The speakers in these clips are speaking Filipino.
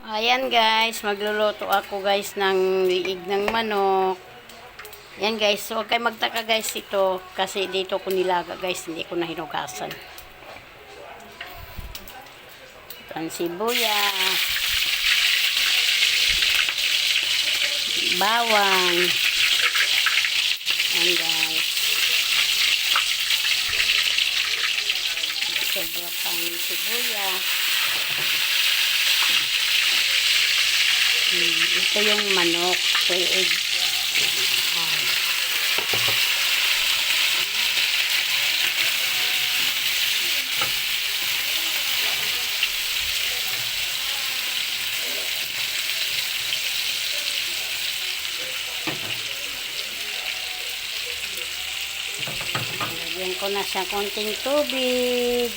Ayan guys, magluluto ako guys ng liig ng manok. Ayan guys, huwag kayo magtaka guys ito kasi dito ko nilaga guys, hindi ko na hinugasan. Ang sibuyas, bawang. Ayan guys. Sobra pang sibuyas. Ito yung manok. Liig. Lagyan ko na siya konting tubig.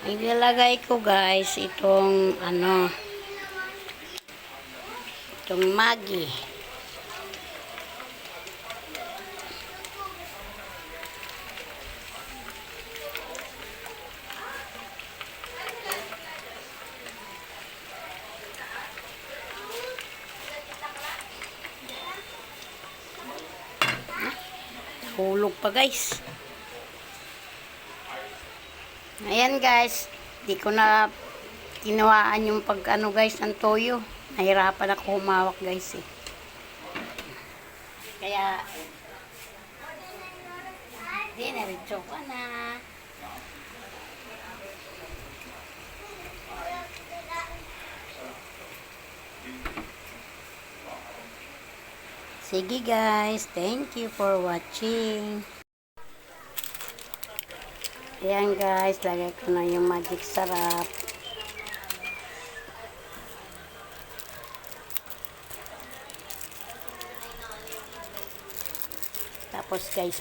Ilalagay ko guys itong itong Maggi. Hulog pa guys. Ayan guys, di ko na kinuhaan yung guys ng toyo. Nahirapan ako humawak guys eh. Kaya dinaritso ko na. Sige guys, thank you for watching. Ayan guys, lagay ko na yung magic sarap. Tapos guys,